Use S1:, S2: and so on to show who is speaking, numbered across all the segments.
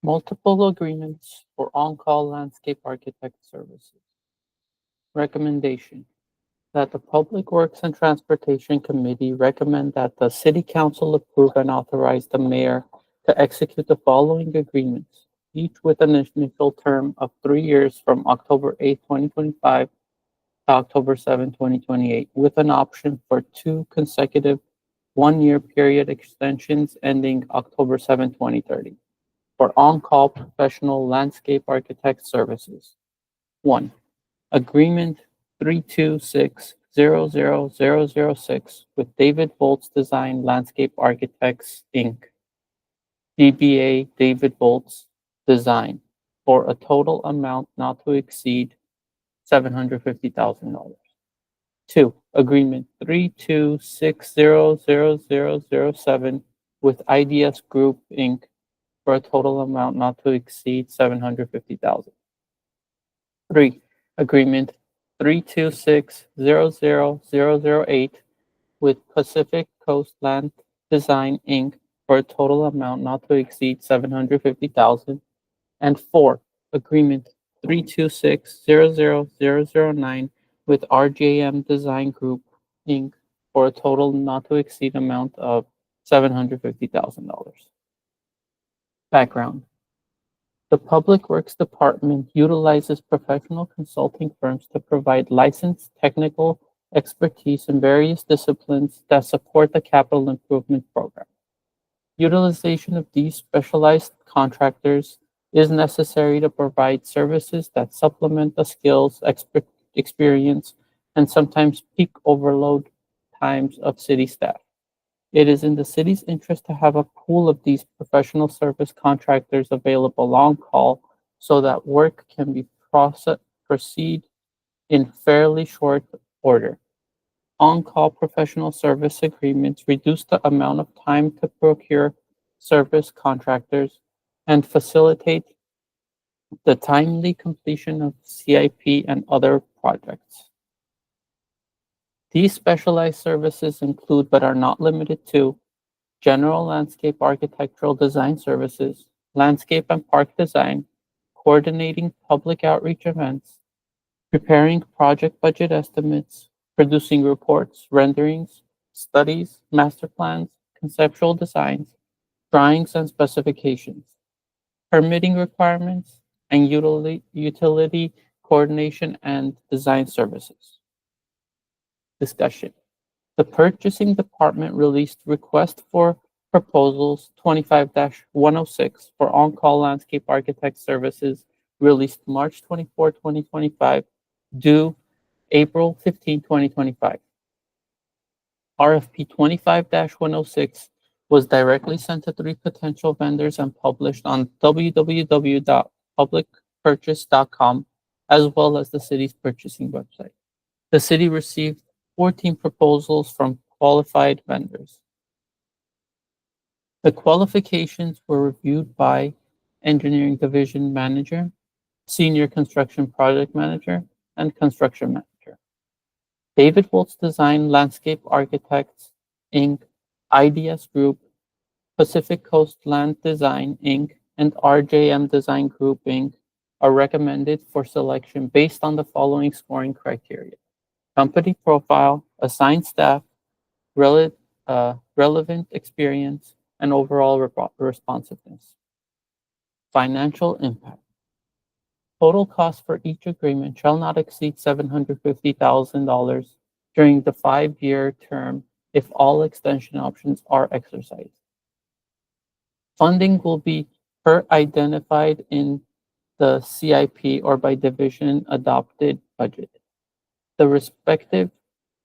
S1: Multiple agreements for on-call landscape architect services. Recommendation that the Public Works and Transportation Committee recommend that the City Council approve and authorize the mayor to execute the following agreements, each with an initial term of 3 years from October 8, 2025 to October 7, 2028, with an option for 2 consecutive 1 year period extensions ending October 7, 2030 for on-call professional landscape architect services. 1. Agreement 326-00006 with David Volts Design Landscape Architects, Inc., DBA David Volts Design, for a total amount not to exceed $750,000. 2. Agreement 326-00007 with IDS Group, Inc., for a total amount not to exceed $750,000. 3. Agreement 326-00008 with Pacific Coast Land Design, Inc., for a total amount not to exceed $750,000. And 4. Agreement 326-00009 with RJM Design Group, Inc., for a total not to exceed amount of $750,000. Background. The Public Works Department utilizes professional consulting firms to provide licensed technical expertise in various disciplines that support the capital improvement program. Utilization of these specialized contractors is necessary to provide services that supplement the skills, experience, and sometimes peak overload times of city staff. It is in the city's interest to have a pool of these professional service contractors available on call so that work can be proceed in fairly short order. On-call professional service agreements reduce the amount of time to procure service contractors and facilitate the timely completion of CIP and other projects. These specialized services include, but are not limited to, general landscape architectural design services, landscape and park design, coordinating public outreach events, preparing project budget estimates, producing reports, renderings, studies, master plans, conceptual designs, drawings and specifications, permitting requirements, and utility coordination and design services. Discussion. The Purchasing Department released Request for Proposals 25-106 for on-call landscape architect services released March 24, 2025, due April 15, 2025. RFP 25-106 was directly sent to 3 potential vendors and published on www.publicpurchase.com as well as the city's purchasing website. The city received 14 proposals from qualified vendors. The qualifications were reviewed by Engineering Division Manager, Senior Construction Project Manager, and Construction Manager. David Volts Design Landscape Architects, Inc., IDS Group, Pacific Coast Land Design, Inc., and RJM Design Group, Inc. are recommended for selection based on the following scoring criteria: company profile, assigned staff, relevant experience, and overall responsiveness. Financial impact. Total cost for each agreement shall not exceed $750,000 during the 5-year term if all extension options are exercised. Funding will be per identified in the CIP or by division adopted budget. The respective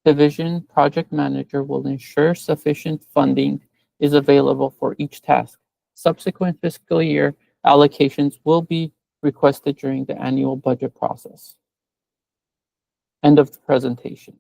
S1: division project manager will ensure sufficient funding is available for each task. Subsequent fiscal year allocations will be requested during the annual budget process. End of the presentation.